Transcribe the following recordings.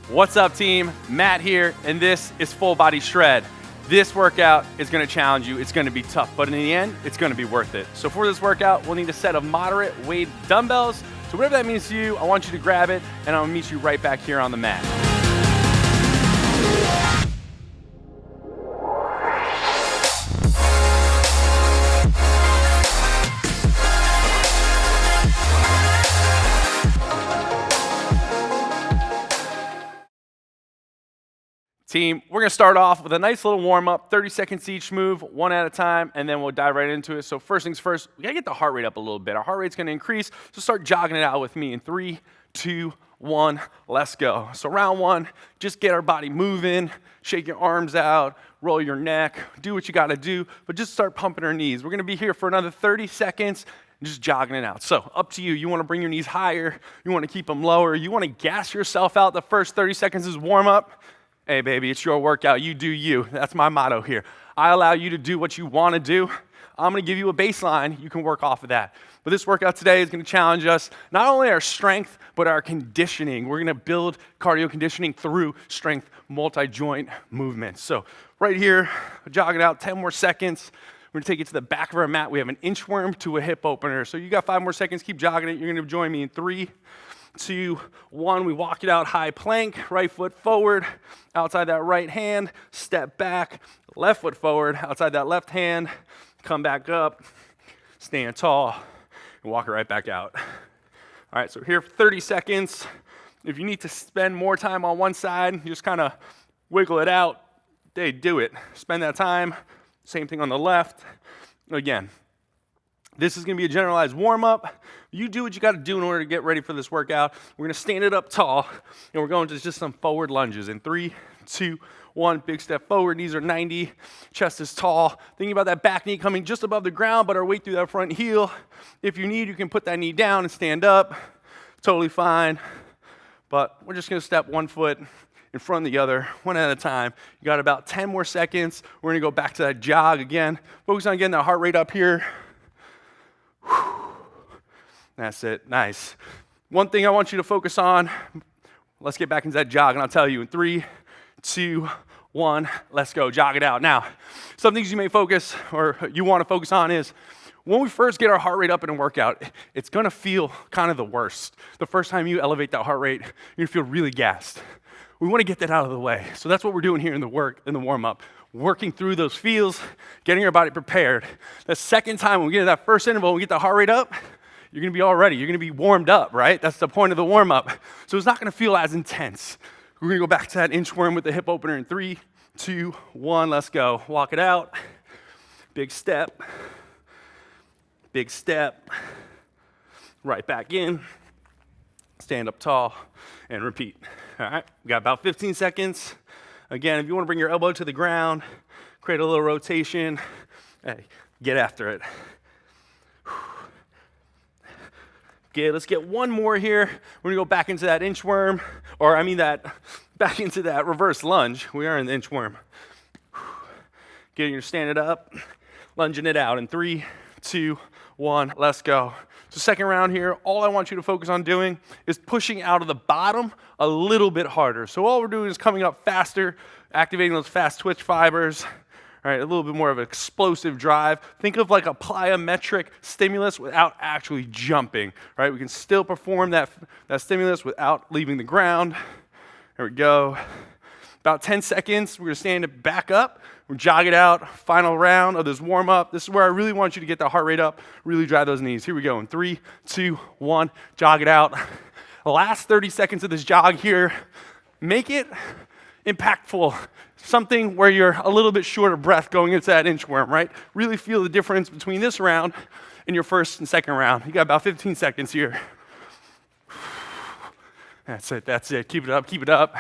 What's up, team? Matt here, and this is Full Body Shred. This workout is gonna challenge you. It's gonna be tough, but in the end, it's gonna be worth it. So for this workout, we'll need a set of moderate weight dumbbells. So whatever that means to you, I want you to grab it, and I'm gonna meet you right back here on the mat. Team, we're gonna start off with a nice little warm up, 30 seconds each move, one at a time, and then we'll dive right into it. So first things first, we gotta get the heart rate up a little bit. Our heart rate's gonna increase, so start jogging it out with me in 3, 2, 1, let's go. So round one, just get our body moving, shake your arms out, roll your neck, do what you gotta do, but just start pumping our knees. We're gonna be here for another 30 seconds, just jogging it out. So up to you. You wanna bring your knees higher, you wanna keep them lower, you wanna gas yourself out. The first 30 seconds is warm up. Hey, baby, it's your workout. You do you. That's my motto here. I allow you to do what you want to do. I'm going to give you a baseline. You can work off of that. But this workout today is going to challenge us, not only our strength, but our conditioning. We're going to build cardio conditioning through strength multi-joint movements. So right here, jog it out, 10 more seconds. We're going to take it to the back of our mat. We have an inchworm to a hip opener. So you got 5 more seconds. Keep jogging it. You're going to join me in 3, 2, 1, we walk it out, high plank, right foot forward, outside that right hand, step back, left foot forward, outside that left hand, come back up, stand tall, and walk it right back out. All right, so here for 30 seconds. If you need to spend more time on one side, just kind of wiggle it out, do it. Spend that time, same thing on the left. Again, this is gonna be a generalized warm-up. You do what you gotta do in order to get ready for this workout. We're gonna stand it up tall, and we're going to just some forward lunges. In 3, 2, 1, big step forward, knees are 90, chest is tall. Thinking about that back knee coming just above the ground, but our weight through that front heel. If you need, you can put that knee down and stand up. Totally fine. But we're just gonna step one foot in front of the other, one at a time. You got about 10 more seconds. We're gonna go back to that jog again. Focus on getting that heart rate up here. That's it, nice. One thing I want you to focus on, let's get back into that jog, and I'll tell you in 3, 2, 1, let's go, jog it out. Now, some things you may focus, or you wanna focus on is, when we first get our heart rate up in a workout, it's gonna feel kind of the worst. The first time you elevate that heart rate, you're gonna feel really gassed. We wanna get that out of the way. So that's what we're doing here in the warm-up. Working through those feels, getting our body prepared. The second time when we get to that first interval, we get the heart rate up, you're gonna be all ready. You're gonna be warmed up, right? That's the point of the warm-up. So it's not gonna feel as intense. We're gonna go back to that inchworm with the hip opener in 3, 2, 1, let's go. Walk it out. Big step. Big step. Right back in. Stand up tall and repeat. All right, we got about 15 seconds. Again, if you wanna bring your elbow to the ground, create a little rotation, hey, get after it. Okay, let's get one more here. We're gonna go back into that inchworm, back into that reverse lunge. We are in the inchworm. Getting your stand it up, lunging it out in 3, 2, 1, let's go. So second round here, all I want you to focus on doing is pushing out of the bottom a little bit harder. So all we're doing is coming up faster, activating those fast twitch fibers. All right, a little bit more of an explosive drive. Think of like a plyometric stimulus without actually jumping, right? We can still perform that stimulus without leaving the ground. There we go. About 10 seconds, we're gonna stand it back up. We're jog it out, final round of this warm up. This is where I really want you to get the heart rate up, really drive those knees. Here we go, in 3, 2, 1, jog it out. The last 30 seconds of this jog here, make it impactful. Something where you're a little bit short of breath going into that inchworm, right? Really feel the difference between this round and your first and second round. You got about 15 seconds here. That's it, keep it up.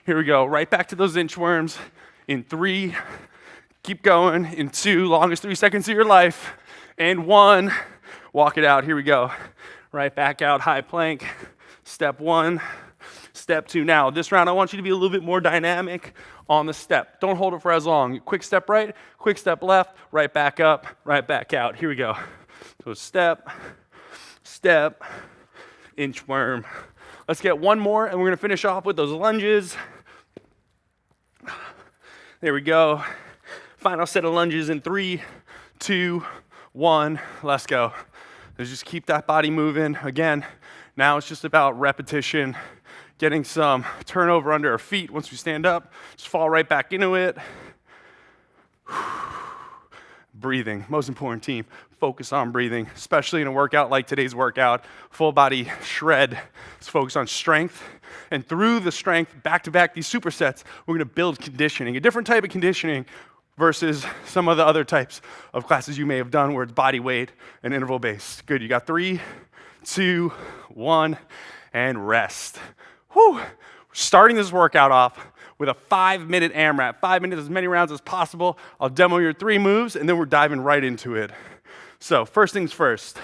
Here we go, right back to those inchworms in 3, keep going, in 2, longest 3 seconds of your life, and 1, walk it out, here we go. Right back out, high plank, step 1, step 2. Now, this round I want you to be a little bit more dynamic on the step. Don't hold it for as long. Quick step right, quick step left, right back up, right back out. Here we go. So step, inchworm, Let's get one more, and we're gonna finish off with those lunges. There we go. Final set of lunges in 3, 2, 1. Let's go. Let's just keep that body moving. Again, now it's just about repetition, getting some turnover under our feet. Once we stand up, just fall right back into it. Breathing, most important, team. Focus on breathing, especially in a workout like today's workout. Full body shred. Let's focus on strength. And through the strength, back-to-back, these supersets, we're gonna build conditioning, a different type of conditioning versus some of the other types of classes you may have done where it's body weight and interval based. Good, you got 3, 2, 1, and rest. Whew. We're starting this workout off with a 5-minute AMRAP. 5 minutes, as many rounds as possible. I'll demo your 3 moves, and then we're diving right into it. So first things first,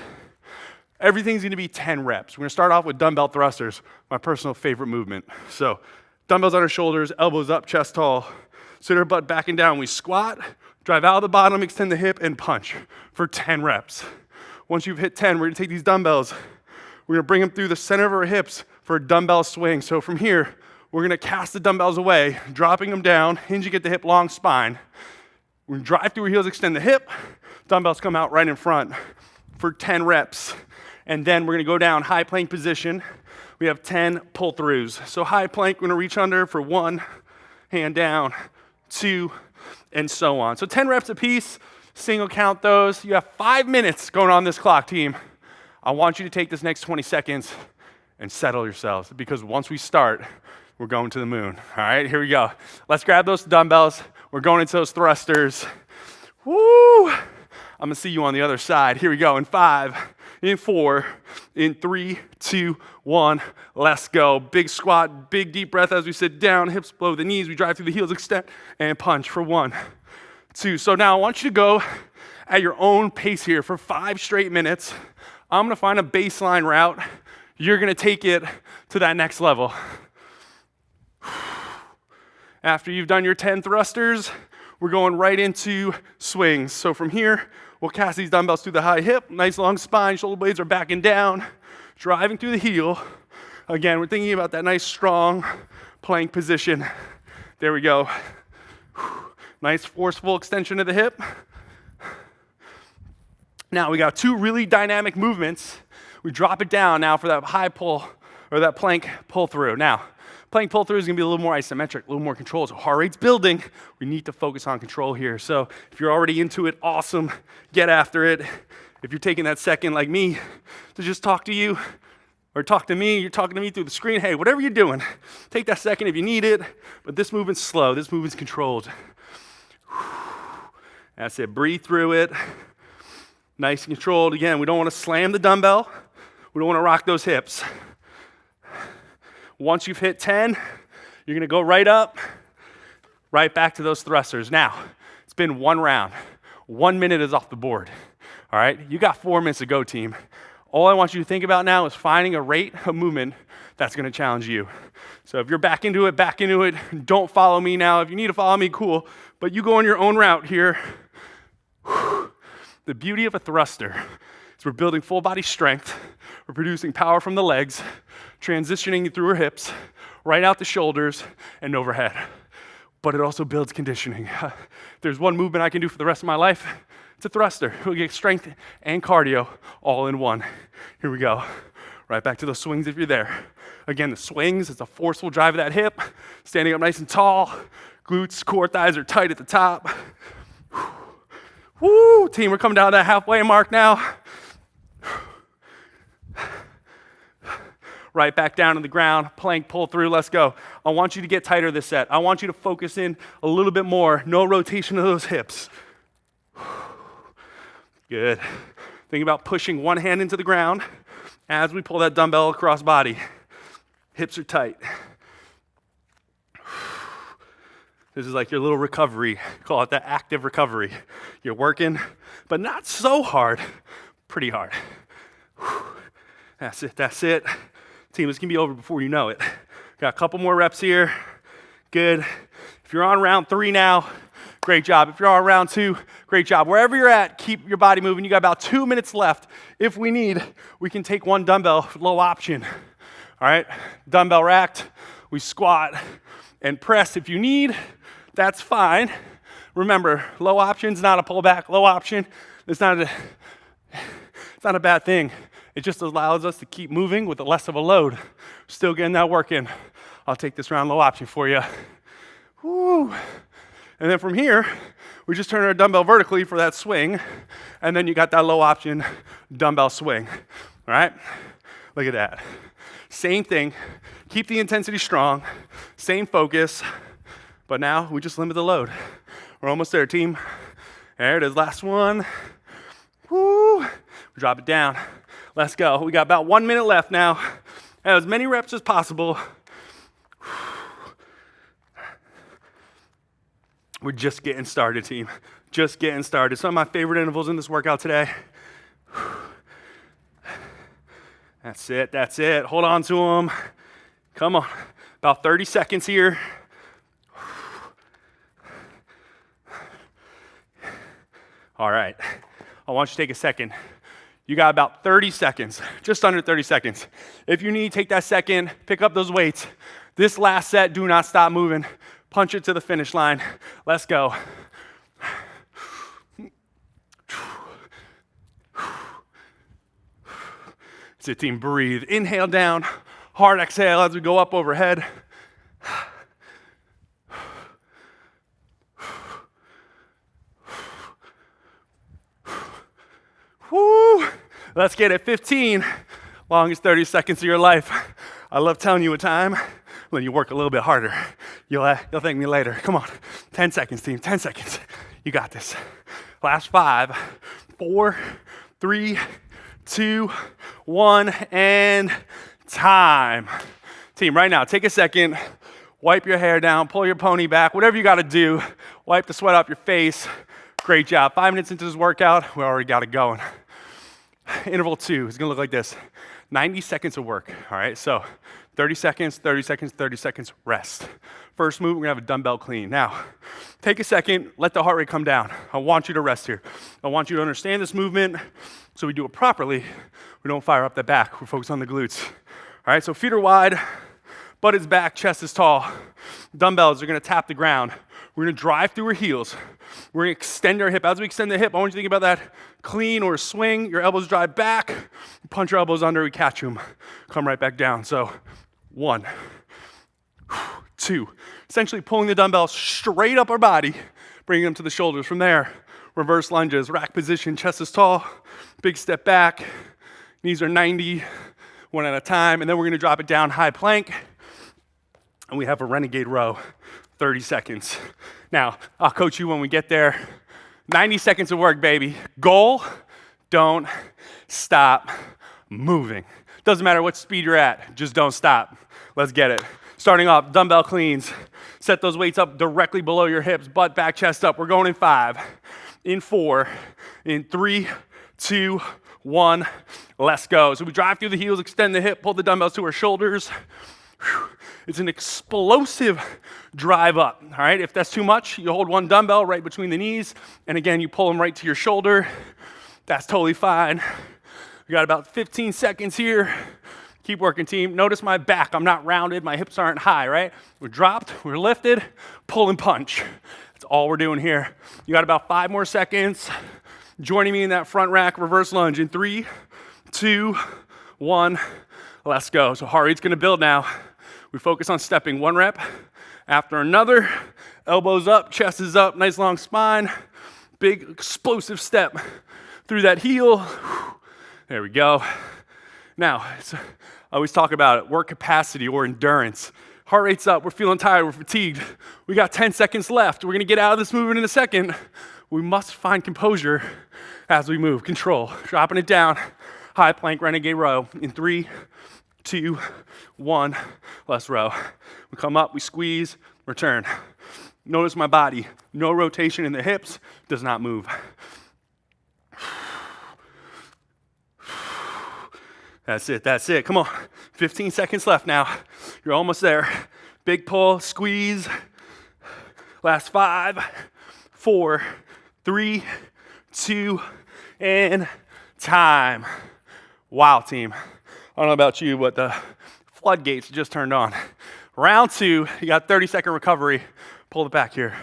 everything's gonna be 10 reps. We're gonna start off with dumbbell thrusters, my personal favorite movement. So dumbbells on our shoulders, elbows up, chest tall, sit our butt back and down. We squat, drive out of the bottom, extend the hip, and punch for 10 reps. Once you've hit 10, we're gonna take these dumbbells, we're gonna bring them through the center of our hips for a dumbbell swing. So from here, we're gonna cast the dumbbells away, dropping them down, hinging at the hip, long spine. We're gonna drive through our heels, extend the hip, dumbbells come out right in front for 10 reps. And then we're gonna go down, high plank position. We have 10 pull-throughs. So high plank, we're gonna reach under for 1, hand down, 2, and so on. So 10 reps apiece, single count those. You have 5 minutes going on this clock, team. I want you to take this next 20 seconds and settle yourselves, because once we start, we're going to the moon. All right, here we go. Let's grab those dumbbells. We're going into those thrusters. Woo! I'm gonna see you on the other side. Here we go, in 5, in 4, in 3, 2, 1, let's go. Big squat, big deep breath as we sit down, hips below the knees, we drive through the heels, extend, and punch for 1, 2. So now I want you to go at your own pace here for 5 straight minutes. I'm gonna find a baseline route. You're gonna take it to that next level. After you've done your 10 thrusters, we're going right into swings. So from here, we'll cast these dumbbells through the high hip, nice long spine, shoulder blades are back and down, driving through the heel. Again, we're thinking about that nice strong plank position. There we go. Nice forceful extension of the hip. Now we got 2 really dynamic movements. We drop it down now for that high pull, or that plank pull through. Now, plank pull through is gonna be a little more isometric, a little more controlled. So heart rate's building. We need to focus on control here. So if you're already into it, awesome, get after it. If you're taking that second like me to just talk to you, or talk to me, you're talking to me through the screen, hey, whatever you're doing, take that second if you need it, but this movement's slow, this movement's controlled. That's it, breathe through it. Nice and controlled. Again, we don't wanna slam the dumbbell. We don't wanna rock those hips. Once you've hit 10, you're gonna go right up, right back to those thrusters. Now, it's been 1 round. 1 minute is off the board. All right, you got 4 minutes to go, team. All I want you to think about now is finding a rate of movement that's gonna challenge you. So if you're back into it, don't follow me now. If you need to follow me, cool, but you go on your own route here. The beauty of a thruster is we're building full body strength, we're producing power from the legs, transitioning through our hips, right out the shoulders, and overhead. But it also builds conditioning. If there's one movement I can do for the rest of my life, it's a thruster. We'll get strength and cardio all in one. Here we go. Right back to those swings if you're there. Again, the swings, it's a forceful drive of that hip, standing up nice and tall, glutes, core, thighs are tight at the top. Woo, team, we're coming down to that halfway mark now. Right back down to the ground, plank pull through, let's go. I want you to get tighter this set. I want you to focus in a little bit more. No rotation of those hips. Good. Think about pushing one hand into the ground as we pull that dumbbell across body. Hips are tight. This is like your little recovery. Call it the active recovery. You're working, but not so hard, pretty hard. That's it, that's it. Team, this can be over before you know it. Got a couple more reps here. Good. If you're on round 3 now, great job. If you're on round 2, great job. Wherever you're at, keep your body moving. You got about 2 minutes left. If we need, we can take one dumbbell, low option. All right, dumbbell racked, we squat and press if you need, that's fine. Remember, low option's not a pullback, low option, it's not a bad thing. It just allows us to keep moving with less of a load. Still getting that work in. I'll take this round low option for you. Woo. And then from here, we just turn our dumbbell vertically for that swing, and then you got that low option dumbbell swing, all right? Look at that. Same thing, keep the intensity strong, same focus, but now we just limit the load. We're almost there, team. There it is, last one. Woo, drop it down. Let's go. We got about 1 minute left now. Have as many reps as possible. We're just getting started, team. Just getting started. Some of my favorite intervals in this workout today. That's it, that's it. Hold on to them. Come on. About 30 seconds here. All right. I want you to take a second. You got about 30 seconds, just under 30 seconds. If you need, take that second, pick up those weights. This last set, do not stop moving. Punch it to the finish line. Let's go. That's it, team. Breathe. Inhale down. Hard exhale as we go up overhead. Woo! Let's get it. 15. Longest 30 seconds of your life. I love telling you a time when you work a little bit harder. You'll thank me later. Come on. 10 seconds, team. 10 seconds. You got this. Last 5, 4, 3, 2, 1, and time. Team, right now, take a second. Wipe your hair down. Pull your pony back. Whatever you got to do. Wipe the sweat off your face. Great job. 5 minutes into this workout, we already got it going. Interval 2 is going to look like this. 90 seconds of work, all right? So 30 seconds, 30 seconds, 30 seconds, rest. First move, we're going to have a dumbbell clean. Now, take a second, let the heart rate come down. I want you to rest here. I want you to understand this movement so we do it properly. We don't fire up the back. We're focused on the glutes. All right, so feet are wide, butt is back, chest is tall. Dumbbells are going to tap the ground. We're going to drive through our heels. We're going to extend our hip. As we extend the hip, I want you to think about that clean or swing. Your elbows drive back. You punch your elbows under, we catch them. Come right back down. So 1, 2. Essentially pulling the dumbbells straight up our body, bringing them to the shoulders. From there, reverse lunges, rack position, chest is tall, big step back. Knees are 90, one at a time. And then we're going to drop it down, high plank. And we have a renegade row. 30 seconds. Now, I'll coach you when we get there. 90 seconds of work, baby. Goal, don't stop moving. Doesn't matter what speed you're at, just don't stop. Let's get it. Starting off, dumbbell cleans. Set those weights up directly below your hips, butt, back, chest up. We're going in 5, in 4, in 3, 2, 1. Let's go. So we drive through the heels, extend the hip, pull the dumbbells to our shoulders. It's an explosive drive up, all right? If that's too much, you hold one dumbbell right between the knees, and again, you pull them right to your shoulder. That's totally fine. We got about 15 seconds here. Keep working, team. Notice my back. I'm not rounded. My hips aren't high, right? We're dropped. We're lifted. Pull and punch. That's all we're doing here. You got about 5 more seconds. Joining me in that front rack reverse lunge in 3, 2, 1. Let's go. So heart rate's going to build now. We focus on stepping 1 rep after another. Elbows up, chest is up, nice long spine. Big explosive step through that heel. There we go. Now, I always talk about it, work capacity or endurance. Heart rate's up, we're feeling tired, we're fatigued. We got 10 seconds left. We're going to get out of this movement in a second. We must find composure as we move. Control, dropping it down. High plank, renegade row in 3, 2, 1, let's row. We come up, we squeeze, return. Notice my body, no rotation in the hips, does not move. That's it, come on. 15 seconds left now. You're almost there. Big pull, squeeze. Last 5, 4, 3, 2, and time. Wow, team. I don't know about you, but the Floodgates just turned on. Round 2, you got 30-second recovery. Pull it back here.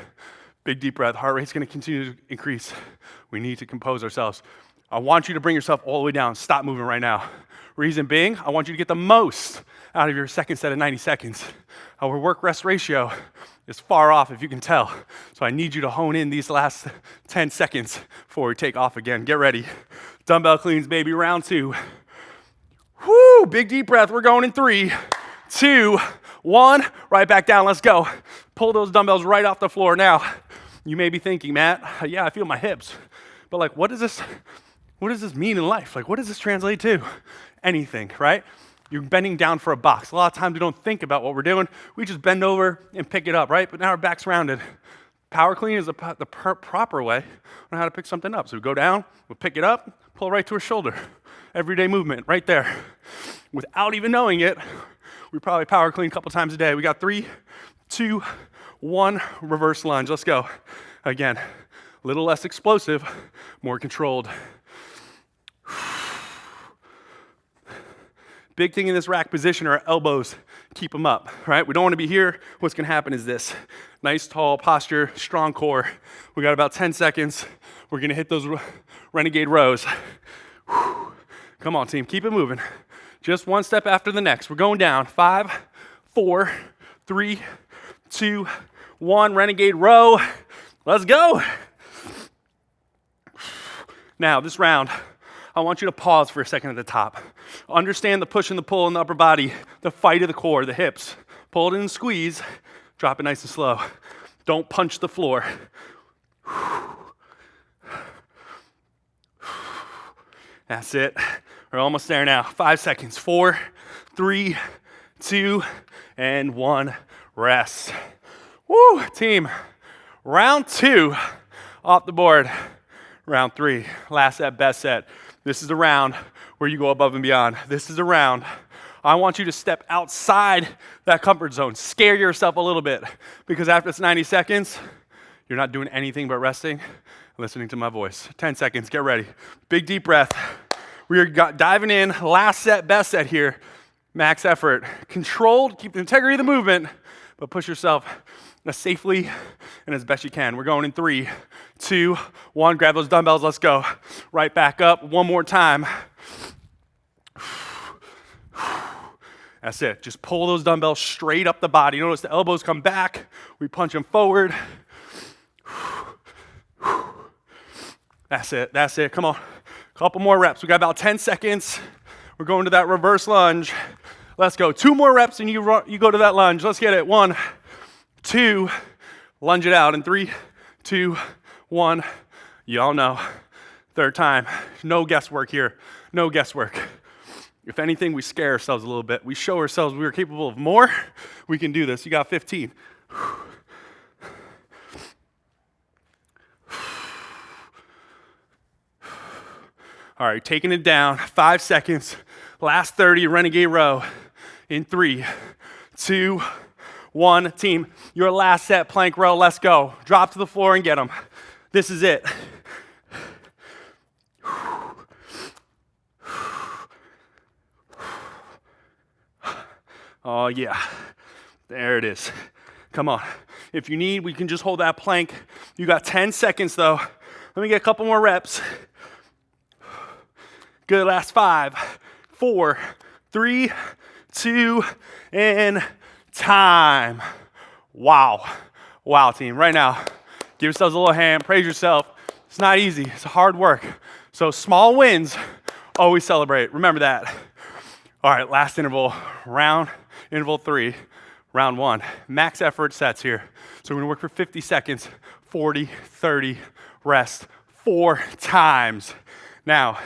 Big deep breath. Heart rate's gonna continue to increase. We need to compose ourselves. I want you to bring yourself all the way down. Stop moving right now. Reason being, I want you to get the most out of your second set of 90 seconds. Our work-rest ratio is far off, if you can tell. So I need you to hone in these last 10 seconds before we take off again. Get ready. Dumbbell cleans, baby, round 2. Whoo, big deep breath. We're going in 3, 2, 1. Right back down, let's go. Pull those dumbbells right off the floor. Now, you may be thinking, Matt, yeah, I feel my hips. But like, what does this mean in life? Like, what does this translate to? Anything, right? You're bending down for a box. A lot of times we don't think about what we're doing. We just bend over and pick it up, right? But now our back's rounded. Power clean is the proper way on how to pick something up. So we go down, we'll pick it up, pull right to our shoulder. Everyday movement right there. Without even knowing it, we probably power clean a couple times a day. We got 3, 2, 1, reverse lunge. Let's go. Again, a little less explosive, more controlled. Big thing in this rack position are our elbows. Keep them up, right? We don't want to be here. What's going to happen is this. Nice, tall posture, strong core. We got about 10 seconds. We're going to hit those renegade rows. Come on, team. Keep it moving. Just one step after the next. We're going down. 5, 4, 3, 2, 1. Renegade row. Let's go. Now, this round, I want you to pause for a second at the top. Understand the push and the pull in the upper body, the fight of the core, the hips. Pull it in and squeeze. Drop it nice and slow. Don't punch the floor. That's it. We're almost there now. 5 seconds. 4, 3, 2, and 1. Rest. Woo, team. Round 2 off the board. Round 3, last set, best set. This is the round where you go above and beyond. This is the round. I want you to step outside that comfort zone. Scare yourself a little bit, because after it's 90 seconds, you're not doing anything but resting, listening to my voice. 10 seconds, get ready. Big deep breath. We are diving in. Last set, best set here. Max effort. Controlled, keep the integrity of the movement, but push yourself as safely and as best you can. We're going in 3, 2, 1. Grab those dumbbells, let's go. Right back up, one more time. That's it. Just pull those dumbbells straight up the body. Notice the elbows come back. We punch them forward. That's it. That's it. Come on. Couple more reps. We got about 10 seconds. We're going to that reverse lunge. Let's go. 2 more reps and you go to that lunge. Let's get it. 1, 2. Lunge it out in 3, 2, 1. You all know. Third time. No guesswork here. No guesswork. If anything, we scare ourselves a little bit. We show ourselves we are capable of more. We can do this. You got 15. All right, taking it down. 5 seconds. Last 30, renegade row. In 3, 2, 1. Team, your last set, plank row. Let's go. Drop to the floor and get them. This is it. Oh, yeah. There it is. Come on. If you need, we can just hold that plank. You got 10 seconds, though. Let me get a couple more reps. Good. Last 5, 4, 3, 2, and time. Wow. Wow, team. Right now, give yourselves a little hand. Praise yourself. It's not easy. It's hard work. So small wins, always celebrate. Remember that. All right, last interval. Interval 3, round 1. Max effort sets here. So we're gonna work for 50 seconds, 40, 30, rest 4 times. Now,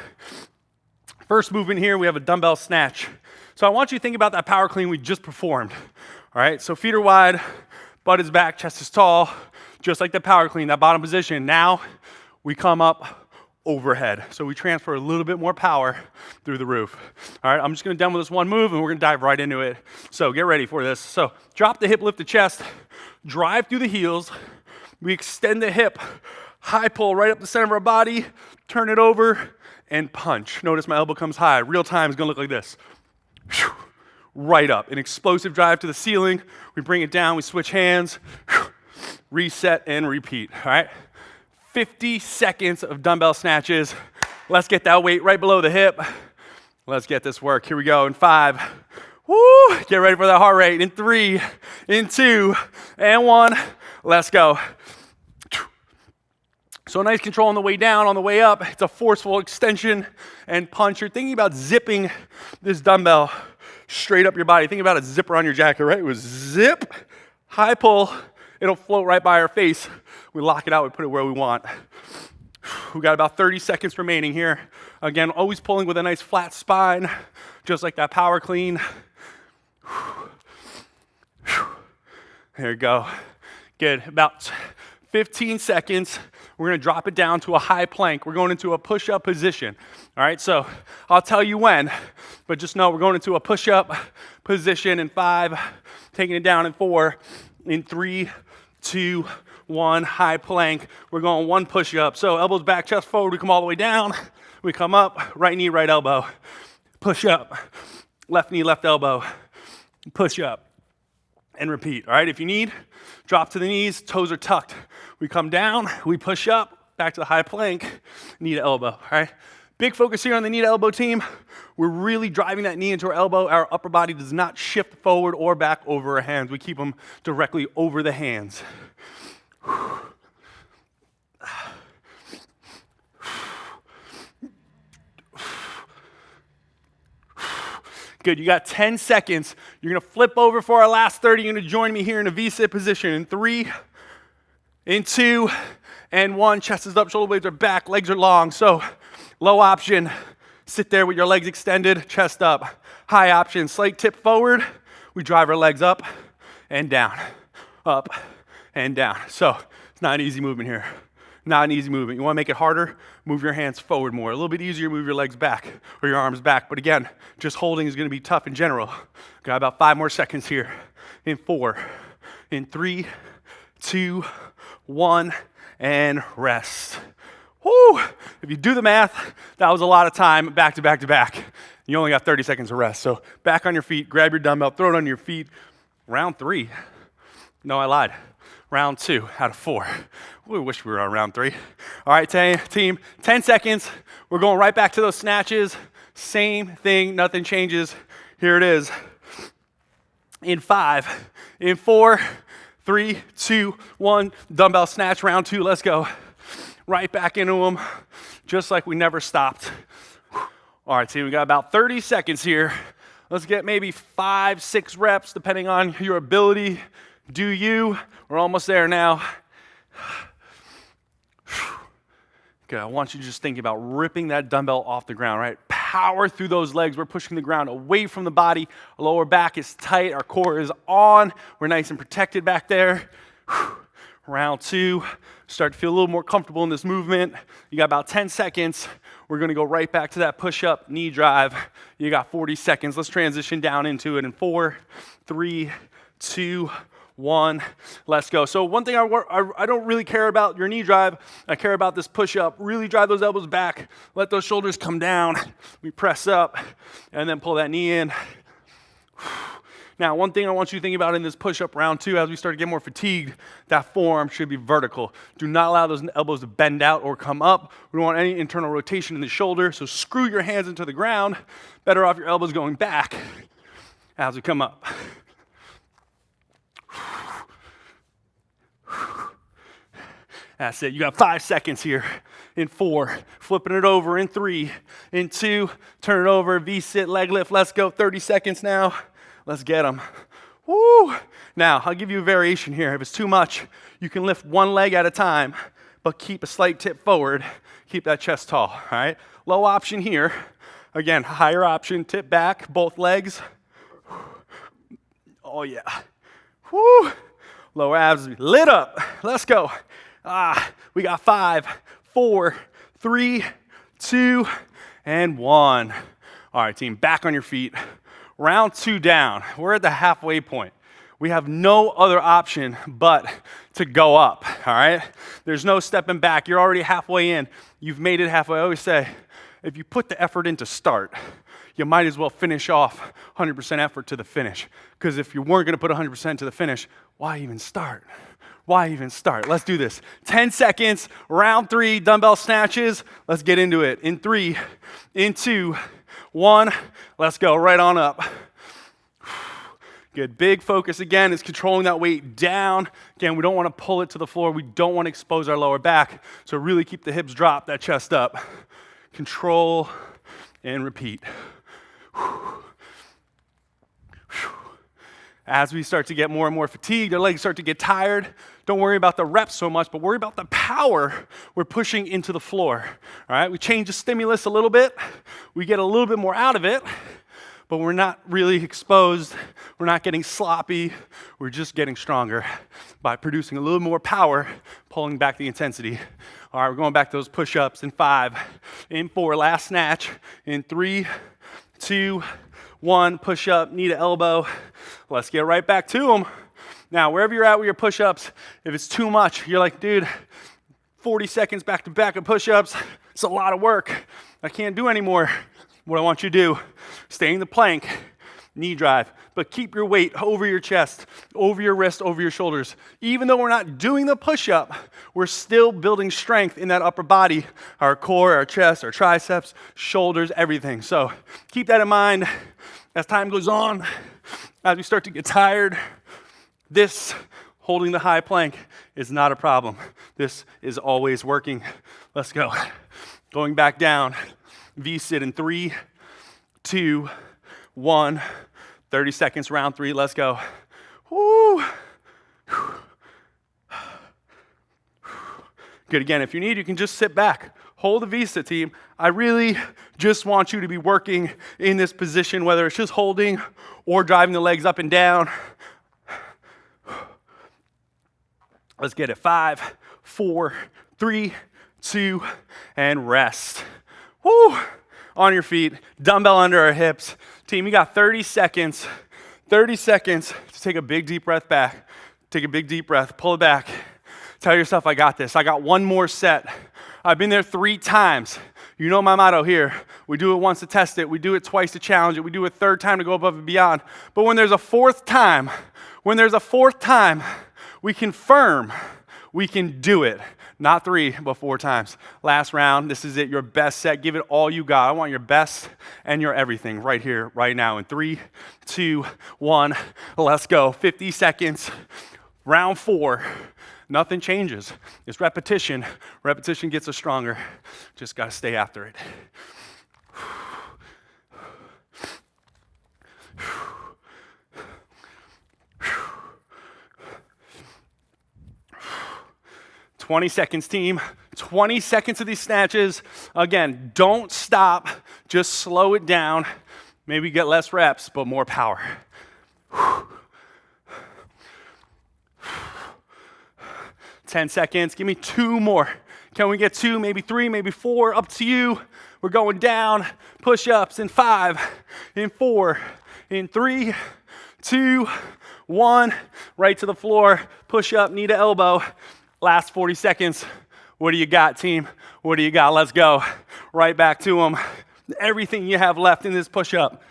first movement here, we have a dumbbell snatch. So I want you to think about that power clean we just performed. All right, so feet are wide, butt is back, chest is tall, just like the power clean, that bottom position. Now we come up overhead. So we transfer a little bit more power through the roof. All right, I'm just gonna demo this one move and we're gonna dive right into it. So get ready for this. So drop the hip, lift the chest, drive through the heels. We extend the hip, high pull right up the center of our body, turn it over, and punch. Notice my elbow comes high. Real time is gonna look like this. right up. An explosive drive to the ceiling. We bring it down, we switch hands, reset and repeat, all right? 50 seconds of dumbbell snatches. Let's get that weight right below the hip. Let's get this work. Here we go in 5. Woo! Get ready for that heart rate. In 3, in 2, and 1. Let's go. So nice control on the way down. On the way up, it's a forceful extension and punch. You're thinking about zipping this dumbbell straight up your body. Think about a zipper on your jacket, right? It was zip, high pull. It'll float right by our face. We lock it out. We put it where we want. We've got about 30 seconds remaining here. Again, always pulling with a nice flat spine, just like that power clean. There you go. Good. About 15 seconds. We're going to drop it down to a high plank. We're going into a push-up position. All right, so I'll tell you when, but just know we're going into a push-up position in 5, taking it down in 4, in 3, 2, 1, high plank. We're going 1 push-up. So elbows back, chest forward. We come all the way down. We come up, right knee, right elbow. Push up. Left knee, left elbow. Push up. And repeat. All right, if you need, drop to the knees, toes are tucked. We come down, we push up, back to the high plank, knee to elbow. All right, big focus here on the knee to elbow team. We're really driving that knee into our elbow. Our upper body does not shift forward or back over our hands. We keep them directly over the hands. Good, you got 10 seconds. You're gonna flip over for our last 30. You're gonna join me here in a V-sit position in 3, in 2, and 1. Chest is up, shoulder blades are back, legs are long. So low option, sit there with your legs extended, chest up. High option, slight tip forward. We drive our legs up and down, up and down. So it's not an easy movement here. Not an easy movement. You want to make it harder? Move your hands forward more. A little bit easier, move your legs back or your arms back. But again, just holding is going to be tough in general. Got about 5 more seconds here. In 4, in 3, 2, 1, and rest. Woo! If you do the math, that was a lot of time back to back to back. You only got 30 seconds of rest. So back on your feet, grab your dumbbell, throw it on your feet. Round 3. No, I lied. Round 2 out of 4. We wish we were on round 3. All right, team, 10 seconds. We're going right back to those snatches. Same thing, nothing changes. Here it is. In 5, in 4, 3, 2, 1. Dumbbell snatch, round 2, let's go. Right back into them, just like we never stopped. All right, team, we got about 30 seconds here. Let's get maybe 5, 6 reps, depending on your ability. Do you? We're almost there now. Okay, I want you to just think about ripping that dumbbell off the ground, right? Power through those legs. We're pushing the ground away from the body. Our lower back is tight. Our core is on. We're nice and protected back there. Round 2. Start to feel a little more comfortable in this movement. You got about 10 seconds. We're going to go right back to that push-up knee drive. You got 40 seconds. Let's transition down into it in 4, 3, 2, 1, let's go. So one thing I don't really care about your knee drive. I care about this push-up. Really drive those elbows back. Let those shoulders come down. We press up and then pull that knee in. Now, one thing I want you to think about in this push-up round 2, as we start to get more fatigued, that forearm should be vertical. Do not allow those elbows to bend out or come up. We don't want any internal rotation in the shoulder, so screw your hands into the ground. Better off your elbows going back as we come up. That's it. You got 5 seconds here. In 4, flipping it over. In 3, in 2, turn it over. V-sit, leg lift. Let's go. 30 seconds now. Let's get them. Woo! Now, I'll give you a variation here. If it's too much, you can lift one leg at a time, but keep a slight tip forward. Keep that chest tall, all right? Low option here. Again, higher option, tip back, both legs. Oh, yeah. Woo! Lower abs lit up. Let's go. We got 5, 4, 3, 2, and 1. All right, team, back on your feet. Round 2 down. We're at the halfway point. We have no other option but to go up, all right? There's no stepping back. You're already halfway in. You've made it halfway. I always say, if you put the effort in to start, you might as well finish off 100% effort to the finish. Because if you weren't going to put 100% to the finish, why even start? Why even start? Let's do this. 10 seconds, round 3, dumbbell snatches. Let's get into it. In 3, in 2, 1. Let's go right on up. Good. Big focus again is controlling that weight down. Again, we don't want to pull it to the floor. We don't want to expose our lower back. So really keep the hips dropped, that chest up. Control and repeat. As we start to get more and more fatigued, our legs start to get tired, don't worry about the reps so much, but worry about the power we're pushing into the floor. All right, we change the stimulus a little bit. We get a little bit more out of it, but we're not really exposed. We're not getting sloppy. We're just getting stronger by producing a little more power, pulling back the intensity. All right, we're going back to those push-ups in 5, in 4, last snatch, in 3, 2, 1, push up, knee to elbow. Let's get right back to them. Now, wherever you're at with your push-ups, if it's too much, you're like, dude, 40 seconds back to back of push-ups, it's a lot of work. I can't do anymore. What I want you to do, stay in the plank, knee drive, but keep your weight over your chest, over your wrist, over your shoulders. Even though we're not doing the push-up, we're still building strength in that upper body, our core, our chest, our triceps, shoulders, everything. So keep that in mind as time goes on, as we start to get tired. This, holding the high plank, is not a problem. This is always working. Let's go. Going back down, V-sit in 3, 2, 1. 30 seconds, round 3, let's go. Woo. Good, again, if you need, you can just sit back. Hold the V-sit, team. I really just want you to be working in this position, whether it's just holding or driving the legs up and down. Let's get it. 5, 4, 3, 2, and rest. Woo! On your feet, dumbbell under our hips. Team, you got 30 seconds. 30 seconds to take a big deep breath back. Take a big deep breath, pull it back. Tell yourself, I got this. I got one more set. I've been there 3 times. You know my motto here. We do it once to test it. We do it twice to challenge it. We do it 3rd time to go above and beyond. But when there's a 4th time, we confirm we can do it. Not 3, but 4 times. Last round, this is it, your best set. Give it all you got. I want your best and your everything right here, right now. In 3, 2, 1, let's go. 50 seconds, round 4. Nothing changes. It's repetition. Repetition gets us stronger. Just got to stay after it. 20 seconds, team. 20 seconds of these snatches. Again, don't stop. Just slow it down. Maybe get less reps, but more power. 10 seconds. Give me 2 more. Can we get 2, maybe 3, maybe 4? Up to you. We're going down. Push-ups in 5, in 4, in 3, 2, 1. Right to the floor. Push up, knee to elbow. Last 40 seconds. What do you got, team? What do you got? Let's go. Right back to them. Everything you have left in this push-up.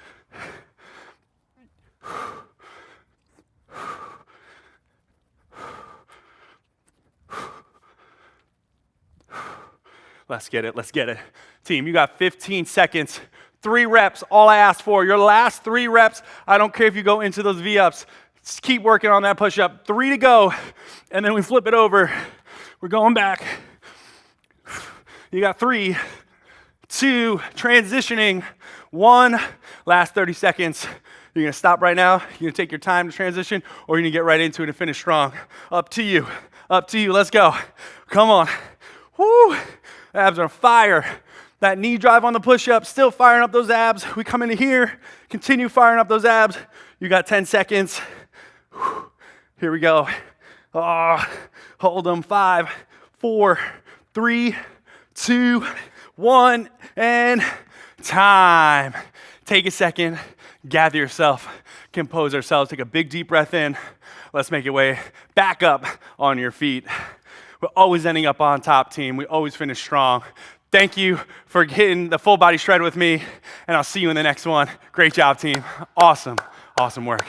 Let's get it. Let's get it. Team, you got 15 seconds. 3 reps, all I asked for. Your last 3 reps, I don't care if you go into those V-ups. Just keep working on that push-up. 3 to go, and then we flip it over. We're going back. You got 3, 2, transitioning, 1. Last 30 seconds. You're going to stop right now. You're going to take your time to transition, or you're going to get right into it and finish strong. Up to you. Up to you. Let's go. Come on. Woo. Abs are on fire. That knee drive on the push-up, still firing up those abs. We come into here, continue firing up those abs. You got 10 seconds. Here we go. Hold them. 5, 4, 3, 2, 1, and time. Take a second, gather yourself, compose ourselves, take a big deep breath in. Let's make it way back up on your feet. We're always ending up on top, team. We always finish strong. Thank you for hitting the full body shred with me, and I'll see you in the next one. Great job, team. Awesome, awesome work.